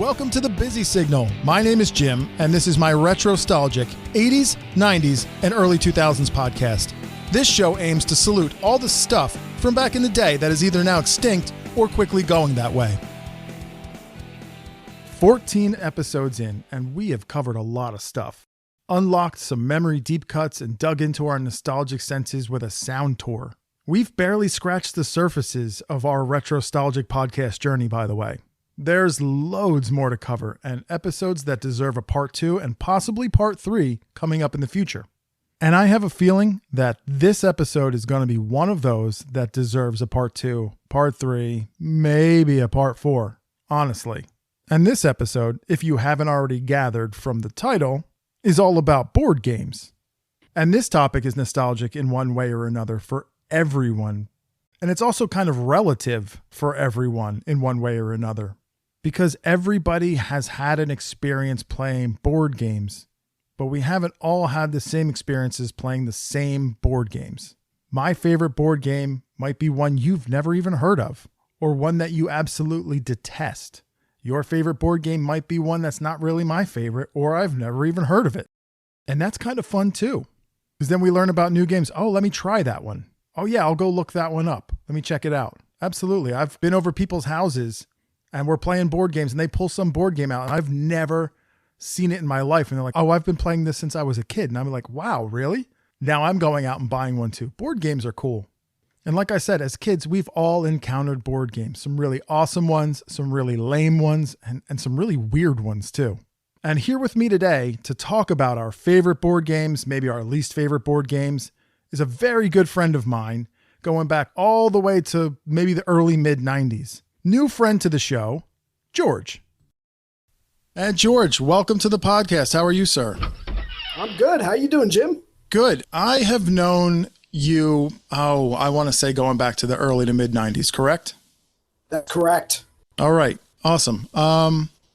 Welcome to the Busy Signal. My name is Jim, and this is my retrostalgic 80s, 90s, and early 2000s podcast. This show aims to salute all the stuff from back in the day that is either now extinct or quickly going that way. 14 episodes in, and we have covered a lot of stuff. Unlocked some memory deep cuts and dug into our nostalgic senses with a sound tour. We've barely scratched the surfaces of our retrostalgic podcast journey, by the way. There's loads more to cover and episodes that deserve a part 2 and possibly part 3 coming up in the future. And I have a feeling that this episode is going to be one of those that deserves a part 2, part 3, maybe a part 4, honestly. And this episode, if you haven't already gathered from the title, is all about board games. And this topic is nostalgic in one way or another for everyone. And it's also kind of relative for everyone in one way or another. Because everybody has had an experience playing board games, but we haven't all had the same experiences playing the same board games. My favorite board game might be one you've never even heard of, or one that you absolutely detest. Your favorite board game might be one that's not really my favorite, or I've never even heard of it. And that's kind of fun too, because then we learn about new games. Oh, let me try that one. Oh yeah, I'll go look that one up. Let me check it out. Absolutely. I've been over people's houses and we're playing board games and they pull some board game out and I've never seen it in my life. And they're like, oh, I've been playing this since I was a kid. And I'm like, wow, really? Now I'm going out and buying one too. Board games are cool. And like I said, as kids, we've all encountered board games, some really awesome ones, some really lame ones, and some really weird ones too. And here with me today to talk about our favorite board games, maybe our least favorite board games, is a very good friend of mine, going back all the way to maybe the early mid-90s. New friend to the show, George. And George, welcome to the podcast. How are you, sir? I'm good. How you doing, Jim? Good. I have known you, I want to say going back to the early to mid-90s, correct? That's correct. All right. Awesome.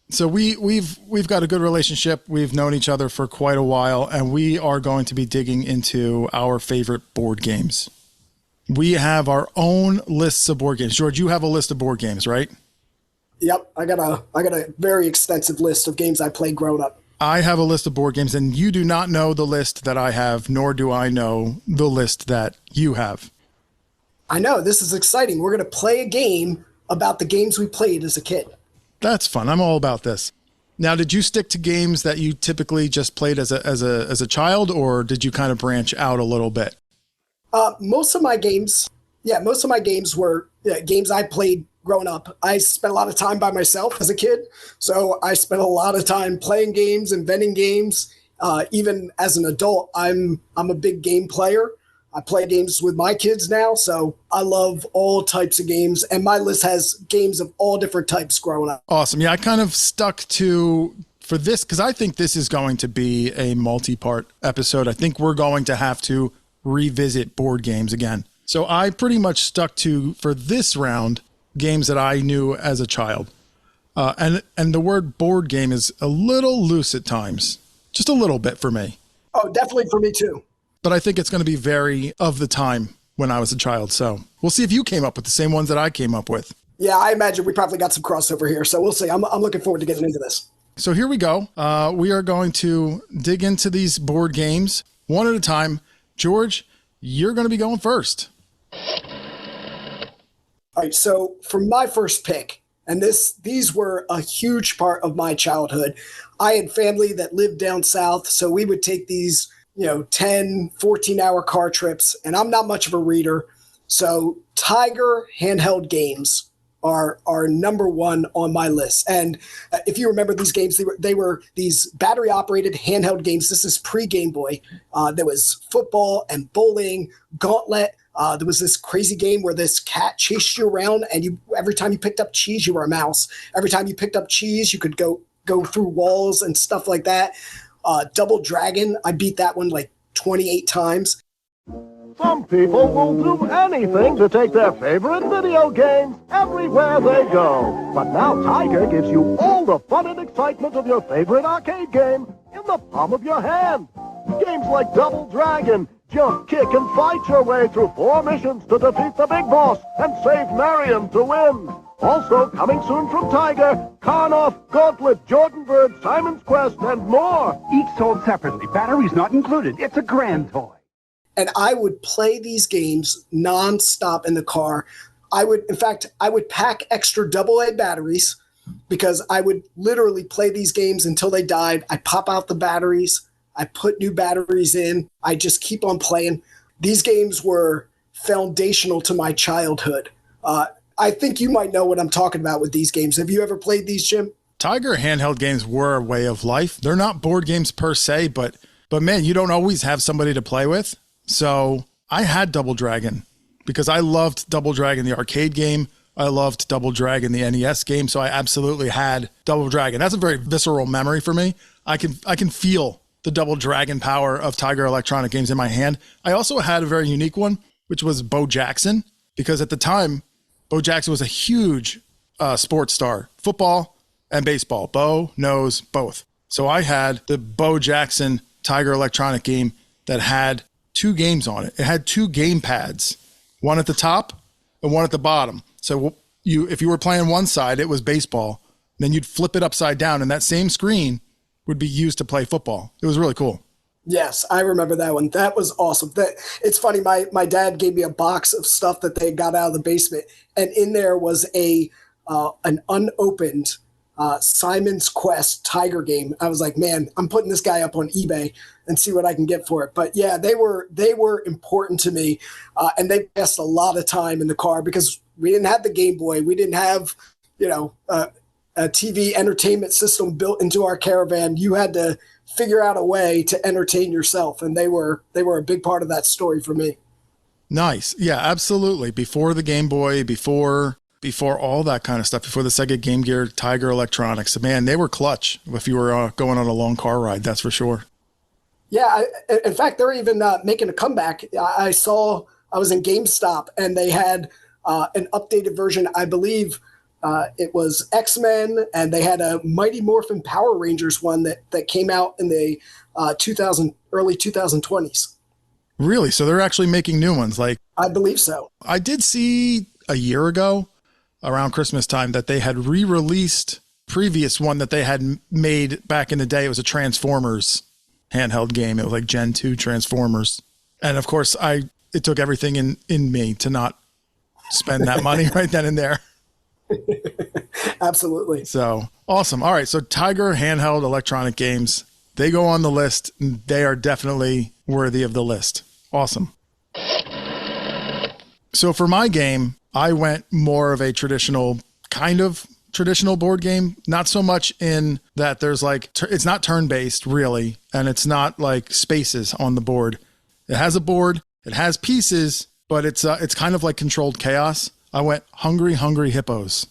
So we've got a good relationship. We've known each other for quite a while, and we are going to be digging into our favorite board games. We have our own lists of board games. George, you have a list of board games, right? Yep. I got a very extensive list of games I played growing up. I have a list of board games, and you do not know the list that I have, nor do I know the list that you have. I know. This is exciting. We're going to play a game about the games we played as a kid. That's fun. I'm all about this. Now, did you stick to games that you typically just played as a child, or did you kind of branch out a little bit? Most of my games were games I played growing up. I spent a lot of time by myself as a kid, so I spent a lot of time playing games, inventing games. Even as an adult, I'm a big game player. I play games with my kids now, so I love all types of games, and my list has games of all different types growing up. Awesome. Yeah, I kind of stuck to, for this, because I think this is going to be a multi-part episode. I think we're going to have to revisit board games again. So I pretty much stuck to, for this round, games that I knew as a child. And the word board game is a little loose at times, just a little bit for me. Oh, definitely for me too. But I think it's going to be very of the time when I was a child. So we'll see if you came up with the same ones that I came up with. Yeah, I imagine we probably got some crossover here. So we'll see. I'm looking forward to getting into this. So here we go. We are going to dig into these board games one at a time. George, you're going to be going first. All right. So for my first pick, and these were a huge part of my childhood. I had family that lived down south. So we would take these 10, 14-hour car trips, and I'm not much of a reader. So Tiger handheld games are number one on my list. And if you remember these games, they were these battery-operated handheld games. This is pre-Game Boy. There was football and bowling, Gauntlet. There was this crazy game where this cat chased you around, and every time you picked up cheese, you were a mouse. Every time you picked up cheese, you could go through walls and stuff like that. Double Dragon, I beat that one like 28 times. Some people will do anything to take their favorite video games everywhere they go. But now Tiger gives you all the fun and excitement of your favorite arcade game in the palm of your hand. Games like Double Dragon, jump, kick, and fight your way through 4 missions to defeat the big boss and save Marion to win. Also coming soon from Tiger, Karnoff, Gauntlet, Jordan Bird, Simon's Quest, and more. Each sold separately. Batteries not included. It's a grand toy. And I would play these games nonstop in the car. I would pack extra AA batteries because I would literally play these games until they died. I pop out the batteries. I put new batteries in. I just keep on playing. These games were foundational to my childhood. I think you might know what I'm talking about with these games. Have you ever played these, Jim? Tiger handheld games were a way of life. They're not board games per se, but man, you don't always have somebody to play with. So I had Double Dragon because I loved Double Dragon, the arcade game. I loved Double Dragon, the NES game. So I absolutely had Double Dragon. That's a very visceral memory for me. I can feel the Double Dragon power of Tiger Electronic Games in my hand. I also had a very unique one, which was Bo Jackson, because at the time, Bo Jackson was a huge sports star, football and baseball. Bo knows both. So I had the Bo Jackson Tiger Electronic game that had 2 games on it. It had 2 game pads, one at the top and one at the bottom. So if you were playing one side, it was baseball. Then you'd flip it upside down, and that same screen would be used to play football. It was really cool. Yes, I remember that one. That was awesome. It's funny. My dad gave me a box of stuff that they got out of the basement, and in there was an unopened Simon's Quest Tiger game. I was like, man, I'm putting this guy up on eBay and see what I can get for it. But yeah, they were important to me, and they passed a lot of time in the car because we didn't have the Game Boy. We didn't have, a TV entertainment system built into our caravan. You had to figure out a way to entertain yourself, and they were a big part of that story for me. Nice. Yeah, absolutely. Before the Game Boy, before all that kind of stuff, before the Sega Game Gear, Tiger Electronics, man, they were clutch if you were going on a long car ride, that's for sure. Yeah, in fact, they're even making a comeback. I was in GameStop, and they had an updated version. I believe it was X-Men, and they had a Mighty Morphin Power Rangers one that came out in the early 2020s. Really? So they're actually making new ones? Like, I believe so. I did see a year ago around Christmas time that they had re-released previous one that they had made back in the day. It was a Transformers handheld game. It was like Gen 2 Transformers. And of course, it took everything in me to not spend that money right then and there. Absolutely. So awesome. All right. So Tiger handheld electronic games, they go on the list. They are definitely worthy of the list. Awesome. So for my game, I went more of a traditional board game. Not so much in that there's like, it's not turn-based really. And it's not like spaces on the board. It has a board, it has pieces, but it's kind of like controlled chaos. I went Hungry Hungry Hippos.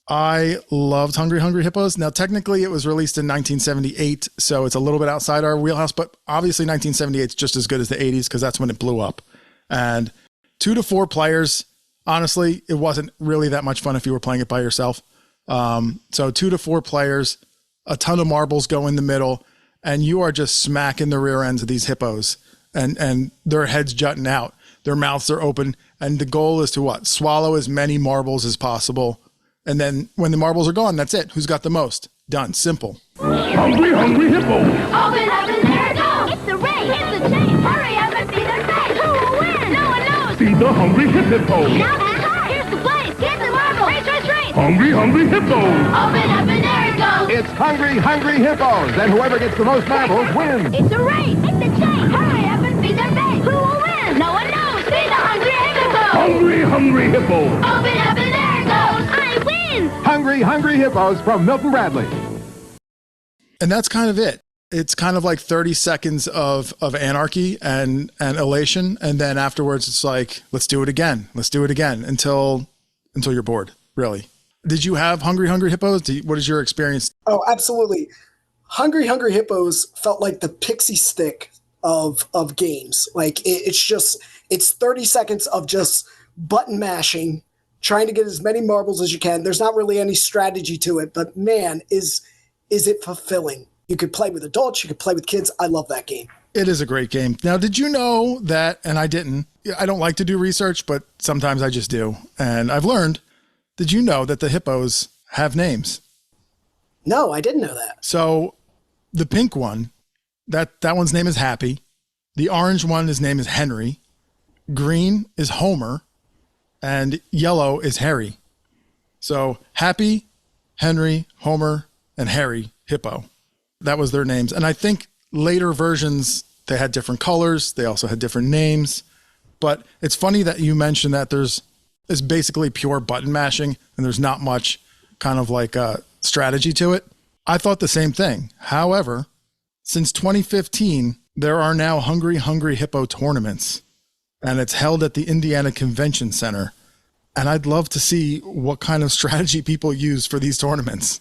I loved Hungry Hungry Hippos. Now, technically, it was released in 1978, so it's a little bit outside our wheelhouse, but obviously 1978 is just as good as the 80s because that's when it blew up. And 2 to 4 players, honestly, it wasn't really that much fun if you were playing it by yourself. So 2 to 4 players, a ton of marbles go in the middle, and you are just smacking the rear ends of these hippos, and their heads jutting out. Their mouths are open, and the goal is to what? Swallow as many marbles as possible. And then when the marbles are gone, that's it. Who's got the most? Done. Simple. Hungry, hungry hippo. Open up and there it goes. It's the race. It's the chase. Hurry up and see their face. Who will win? No one knows. See the hungry hippo. Now the start. Here's the place. Get the marble. Race, race, race. Hungry, hungry hippo. Open up and there it goes. It's Hungry Hungry Hippos, and whoever gets the most marbles wins. It's a race. It's the chase. Hurry up and see their face. Who will win? No one knows. See the hungry hippo. Hungry, hungry hippo. Open up and there it goes. I win. Hungry Hungry Hippos from Milton Bradley. And that's kind of it. It's kind of like 30 seconds of anarchy and elation. And then afterwards, it's like, let's do it again. Let's do it again until you're bored, really. Did you have Hungry Hungry Hippos? What is your experience? Oh, absolutely. Hungry Hungry Hippos felt like the pixie stick of games. Like it's 30 seconds of just button mashing, trying to get as many marbles as you can. There's not really any strategy to it, but man, is it fulfilling. You could play with adults, you could play with kids. I love that game. It is a great game. Now, did you know that, and I don't like to do research, but sometimes I just do. And I've learned did you know that the hippos have names? No, I didn't know that. So the pink one, that one's name is Happy. The orange one, his name is Henry. Green is Homer. And yellow is Harry. So Happy, Henry, Homer, and Harry Hippo. That was their names. And I think later versions, they had different colors. They also had different names. But it's funny that you mentioned that it's basically pure button mashing and there's not much kind of like strategy to it. I thought the same thing. However, since 2015, there are now Hungry Hungry Hippo tournaments, and it's held at the Indiana Convention Center. And I'd love to see what kind of strategy people use for these tournaments.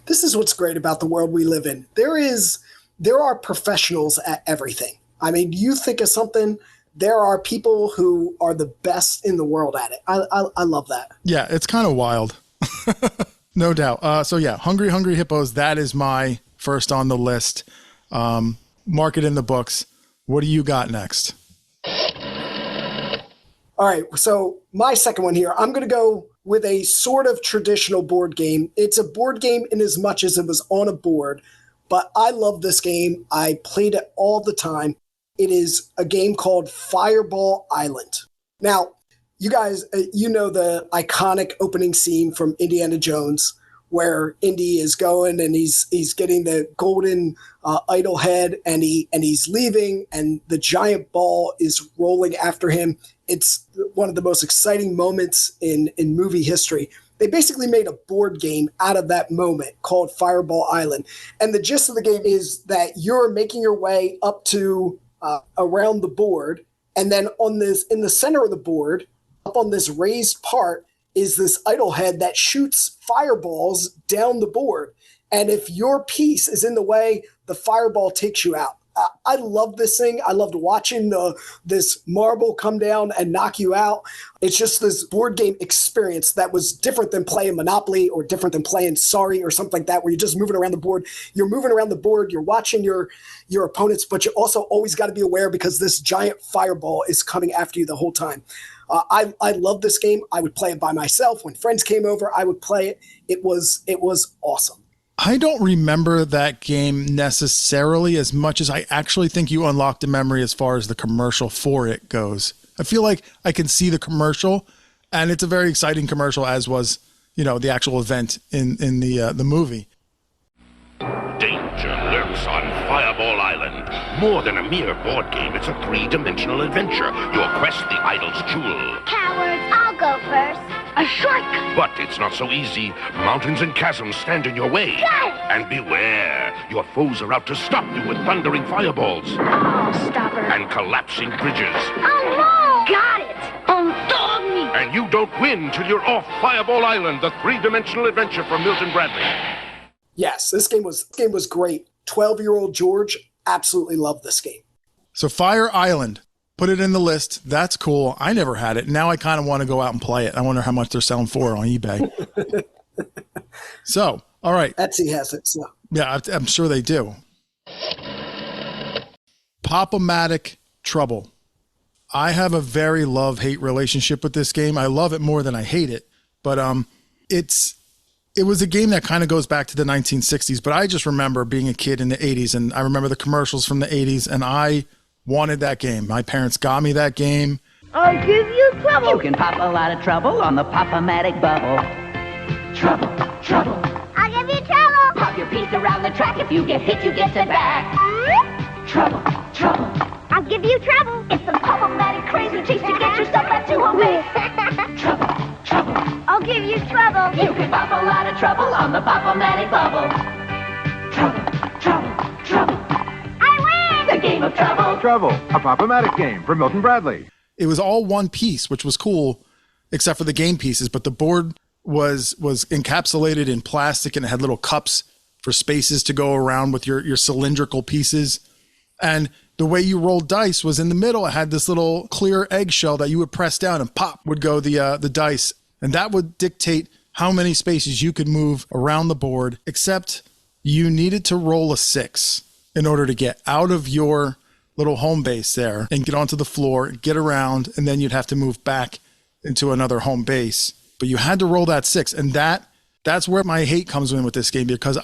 This is what's great about the world we live in. There are professionals at everything. I mean, you think of something, there are people who are the best in the world at it. I love that. Yeah, it's kind of wild. No doubt. So yeah, Hungry Hungry Hippos, that is my first on the list. Mark it in the books. What do you got next? All right, so my second one here, I'm going to go with a sort of traditional board game. It's a board game in as much as it was on a board, but I love this game. I played it all the time. It is a game called Fireball Island. Now, you guys, you know the iconic opening scene from Indiana Jones where Indy is going and he's getting the golden idol head and he's leaving and the giant ball is rolling after him. It's one of the most exciting moments in movie history. They basically made a board game out of that moment called Fireball Island. And the gist of the game is that you're making your way up to around the board. And then in the center of the board, up on this raised part, is this idol head that shoots fireballs down the board. And if your piece is in the way, the fireball takes you out. I love this thing. I loved watching this marble come down and knock you out. It's just this board game experience that was different than playing Monopoly or different than playing Sorry or something like that, where you're just moving around the board. You're moving around the board. You're watching your opponents, but you also always got to be aware because this giant fireball is coming after you the whole time. I love this game. I would play it by myself. When friends came over, I would play it. It was awesome. I don't remember that game necessarily as much as I actually think you unlocked a memory as far as the commercial for it goes. I feel like I can see the commercial, and it's a very exciting commercial, as was, the actual event in the movie. Danger lurks on Fireball Island. More than a mere board game, it's a three-dimensional adventure. Your quest, the idol's jewel. Cowards, I'll go first. A shortcut. But it's not so easy. Mountains and chasms stand in your way. Got it. And beware, your foes are out to stop you with thundering fireballs. Oh, stop her. And collapsing bridges. Oh, no. Got it. Dog me. And you don't win till you're off Fireball Island, the three-dimensional adventure from Milton Bradley. Yes, this game was great. 12-year-old George absolutely loved this game. So Fire Island, put it in the list. That's cool. I never had it. Now I kind of want to go out and play it. I wonder how much they're selling for on eBay. So, all right. Etsy has it. So. Yeah, I'm sure they do. Pop-O-Matic Trouble. I have a very love-hate relationship with this game. I love it more than I hate it. But it was a game that kind of goes back to the 1960s, but I just remember being a kid in the 80s, and I remember the commercials from the 80s, and I wanted that game. My parents got me that game. I'll give you trouble. You can pop a lot of trouble on the Pop-O-Matic bubble. Trouble, trouble. I'll give you trouble. Pop your piece around the track. If you get hit, you get it back. Trouble, trouble. I'll give you trouble. It's the Pop-O-Matic crazy chase to get yourself back to home base. Trouble, trouble. I'll give you trouble. You can pop a lot of trouble on the Pop-O-Matic bubble. Trouble, trouble, trouble. I win. The game of trouble. Trouble, a Pop-O-Matic game from Milton Bradley. It was all one piece, which was cool, except for the game pieces, but the board was encapsulated in plastic, and it had little cups for spaces to go around with your cylindrical pieces. And the way you rolled dice was in the middle. It had this little clear eggshell that you would press down and pop would go the dice. And that would dictate how many spaces you could move around the board, except you needed to roll a 6 in order to get out of your little home base there and get onto the floor, get around, and then you'd have to move back into another home base. but you had to roll that 6. And that's where my hate comes in with this game, because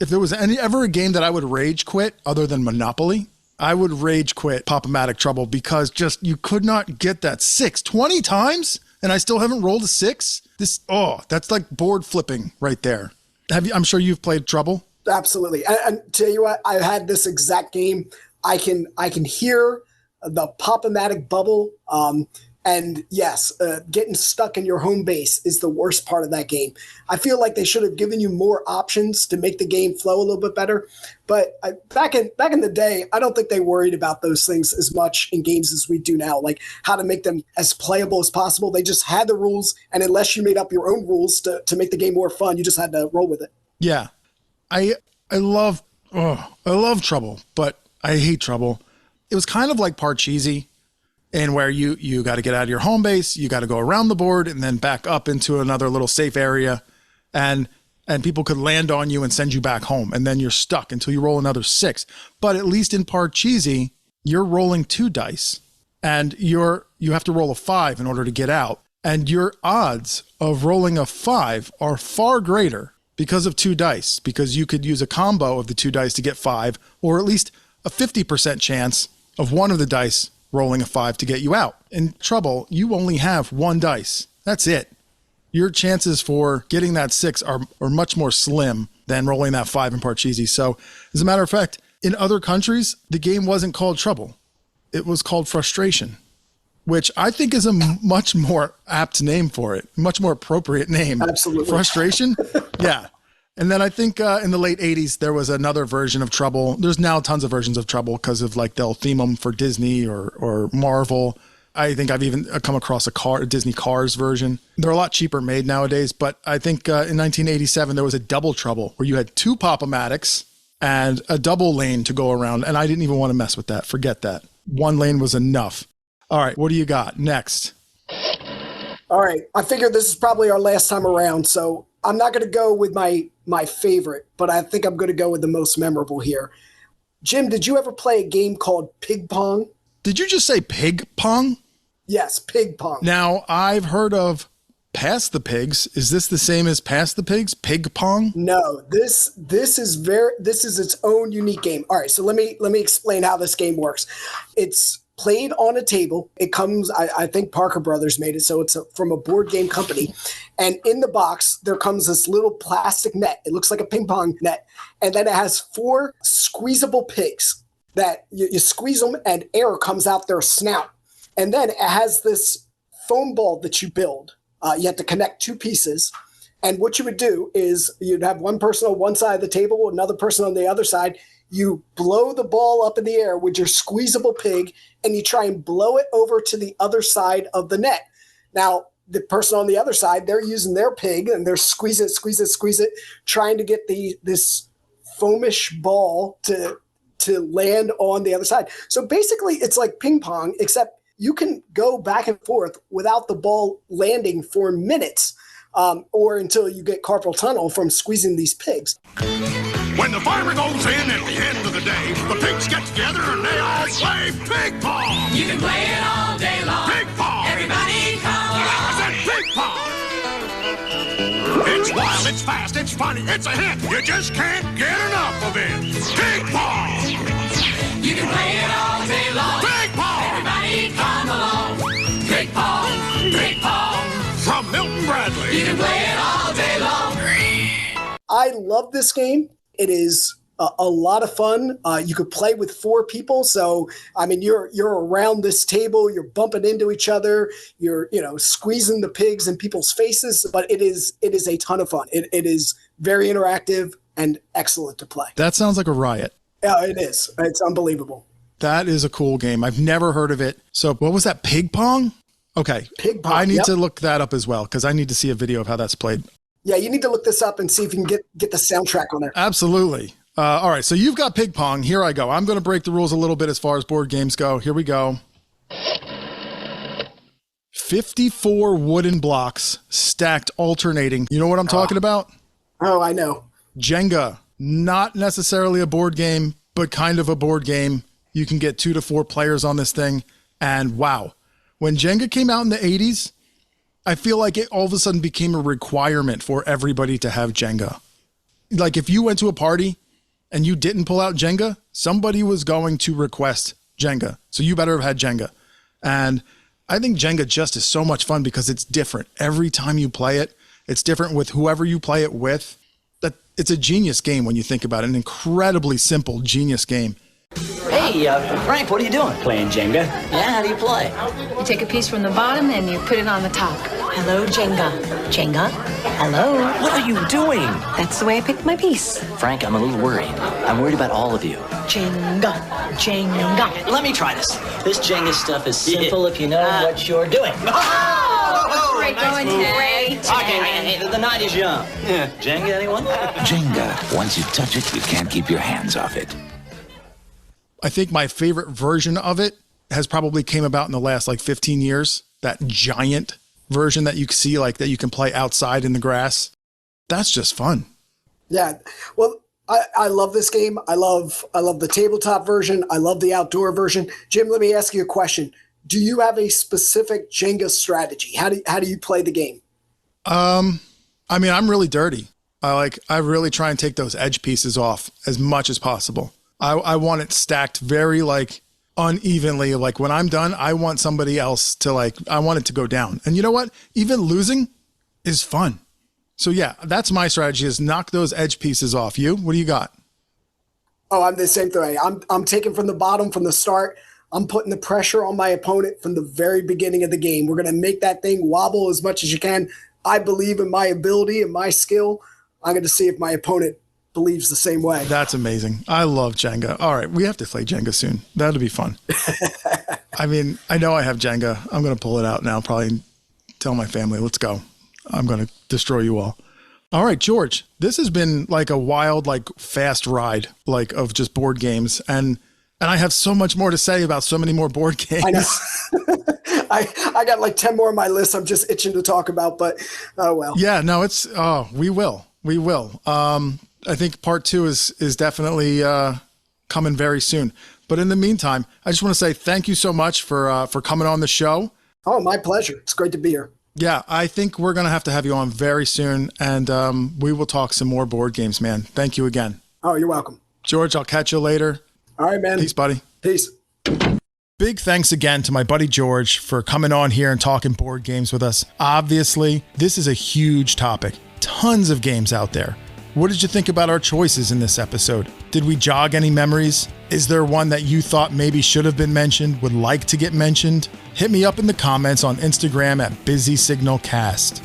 if there was ever a game that I would rage quit other than Monopoly, I would rage quit Pop-O-Matic Trouble, because just you could not get that 6 20 times and I still haven't rolled a 6. That's like board flipping right there. I'm sure you've played Trouble. Absolutely. And tell you what, I had this exact game. I can hear the Pop-O-Matic bubble. And yes, getting stuck in your home base is the worst part of that game. I feel like they should have given you more options to make the game flow a little bit better. But back in the day, I don't think they worried about those things as much in games as we do now, like how to make them as playable as possible. They just had the rules, and unless you made up your own rules to make the game more fun, you just had to roll with it. Yeah, I love Trouble, but I hate Trouble. It was kind of like Parcheesi. And where you got to get out of your home base, you got to go around the board and then back up into another little safe area, and people could land on you and send you back home, and then you're stuck until you roll another 6. But at least in Parcheesi, you're rolling 2 dice, and you have to roll a 5 in order to get out, and your odds of rolling a 5 are far greater because of 2 dice, because you could use a combo of the 2 dice to get 5, or at least a 50% chance of one of the dice rolling a 5 to get you out. In Trouble, you only have 1 dice. That's it. Your chances for getting that 6 are much more slim than rolling that 5 in Parcheesi. So, as a matter of fact, in other countries, the game wasn't called Trouble. It was called Frustration, which I think is a much more apt name for it, much more appropriate name. Absolutely. Frustration? Yeah. And then I think in the late 80s, there was another version of Trouble. There's now tons of versions of Trouble because of like they'll theme them for Disney or Marvel. I think I've even come across a Disney Cars version. They're a lot cheaper made nowadays, but I think in 1987, there was a double Trouble where you had 2 Pop-O-Matics and a double lane to go around. And I didn't even want to mess with that. Forget that. 1 lane was enough. All right, what do you got next? All right, I figured this is probably our last time around, so I'm not going to go with my favorite, but I think I'm going to go with the most memorable here. Jim, did you ever play a game called Pig Pong? Did you just say Pig Pong? Yes, Pig Pong. Now, I've heard of Pass the Pigs. Is this the same as Pass the Pigs? Pig Pong? No, this is its own unique game. All right, so let me explain how this game works. It's played on a table. It comes, I think Parker Brothers made it, so it's from a board game company. And in the box, there comes this little plastic net. It looks like a ping pong net. And then it has 4 squeezable pigs that you squeeze them and air comes out their snout. And then it has this foam ball that you build. You have to connect 2 pieces. And what you would do is you'd have one person on one side of the table, another person on the other side. You blow the ball up in the air with your squeezable pig, and you try and blow it over to the other side of the net. Now, the person on the other side, they're using their pig, and they're squeeze it, trying to get this foamish ball to land on the other side. So basically, it's like ping pong, except you can go back and forth without the ball landing for minutes, or until you get carpal tunnel from squeezing these pigs. When the farmer goes in at the end of the day, the pigs get together and they all play pig pong. You can play it all day long. Pig pong. Everybody come along. I said pig pong. It's wild, it's fast, it's funny, it's a hit. You just can't get enough of it. Pig pong. You can play it all day long. Pig pong. Everybody come along. Pig pong. Pig pong. From Milton Bradley. You can play it all day long. I love this game. It is a lot of fun. You could play with 4 people. So, I mean, you're around this table, you're bumping into each other, you're, squeezing the pigs in people's faces, but it is a ton of fun. It is very interactive and excellent to play. That sounds like a riot. Yeah, it is. It's unbelievable. That is a cool game. I've never heard of it. So what was that? Pig Pong? Okay. Pig Pong. I need to look that up as well, because I need to see a video of how that's played. Yeah, you need to look this up and see if you can get the soundtrack on there. Absolutely. All right, so you've got Pig Pong. Here I go. I'm going to break the rules a little bit as far as board games go. Here we go. 54 wooden blocks stacked alternating. You know what I'm talking about? Oh, I know. Jenga. Not necessarily a board game, but kind of a board game. You can get 2 to 4 players on this thing. And wow, when Jenga came out in the 80s, I feel like it all of a sudden became a requirement for everybody to have Jenga. Like if you went to a party and you didn't pull out Jenga, somebody was going to request Jenga. So you better have had Jenga. And I think Jenga just is so much fun because it's different. Every time you play it, it's different with whoever you play it with. That it's a genius game when you think about it. An incredibly simple, genius game. Hey, Frank, what are you doing? Playing Jenga. Yeah, how do you play? You take a piece from the bottom and you put it on the top. Hello, Jenga. Jenga? Hello? What are you doing? That's the way I picked my piece. Frank, I'm a little worried. I'm worried about all of you. Jenga. Jenga. Let me try this. This Jenga stuff is simple if you know what you're doing. Great going, Terry. Okay, the night is young. Yeah. Jenga, anyone? Jenga. Once you touch it, you can't keep your hands off it. I think my favorite version of it has probably came about in the last like 15 years. That giant version that you can see, like that you can play outside in the grass. That's just fun. Yeah. Well, I love this game. I love the tabletop version. I love the outdoor version. Jim, let me ask you a question. Do you have a specific Jenga strategy? How do you play the game? I mean, I'm really dirty. I really try and take those edge pieces off as much as possible. I want it stacked very like unevenly. Like when I'm done, I want somebody else to I want it to go down. And you know what? Even losing is fun. So yeah, that's my strategy is knock those edge pieces off. You, what do you got? Oh, I'm the same thing. I'm taking from the bottom from the start. I'm putting the pressure on my opponent from the very beginning of the game. We're going to make that thing wobble as much as you can. I believe in my ability and my skill. I'm going to see if my opponent believes the same way. That's amazing. I love Jenga. All right, we have to play Jenga soon. That'll be fun. I mean, I know I have Jenga. I'm going to pull it out now, probably tell my family, let's go. I'm going to destroy you all. All right, George, this has been like a wild, like fast ride, like of just board games. And I have so much more to say about so many more board games. I know. I got like 10 more on my list. I'm just itching to talk about, but oh well. Yeah, no, we will. We will. I think part 2 is definitely coming very soon. But in the meantime, I just want to say thank you so much for coming on the show. Oh, my pleasure. It's great to be here. Yeah, I think we're going to have you on very soon, and we will talk some more board games, man. Thank you again. Oh, you're welcome. George, I'll catch you later. All right, man. Peace, buddy. Peace. Big thanks again to my buddy George for coming on here and talking board games with us. Obviously, this is a huge topic. Tons of games out there. What did you think about our choices in this episode? Did we jog any memories? Is there one that you thought maybe should have been mentioned, would like to get mentioned? Hit me up in the comments on Instagram at BusySignalCast.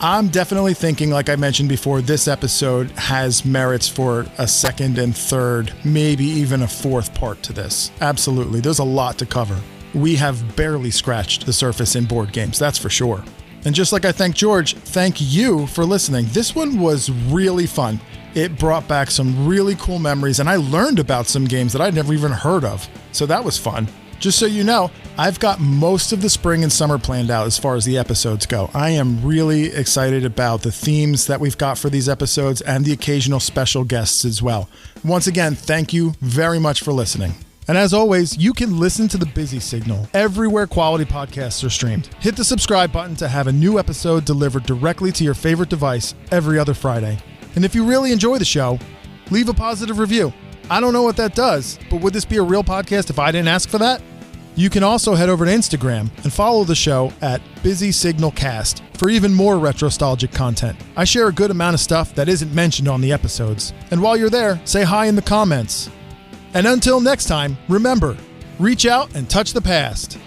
I'm definitely thinking, like I mentioned before, this episode has merits for a second and third, maybe even a fourth part to this. Absolutely. There's a lot to cover. We have barely scratched the surface in board games, that's for sure. And just like I thank George, thank you for listening. This one was really fun. It brought back some really cool memories, and I learned about some games that I'd never even heard of. So that was fun. Just so you know, I've got most of the spring and summer planned out as far as the episodes go. I am really excited about the themes that we've got for these episodes and the occasional special guests as well. Once again, thank you very much for listening. And as always, you can listen to The Busy Signal everywhere quality podcasts are streamed. Hit the subscribe button to have a new episode delivered directly to your favorite device every other Friday. And if you really enjoy the show, leave a positive review. I don't know what that does, but would this be a real podcast if I didn't ask for that? You can also head over to Instagram and follow the show at BusySignalCast for even more retrostalgic content. I share a good amount of stuff that isn't mentioned on the episodes. And while you're there, say hi in the comments. And until next time, remember, reach out and touch the past.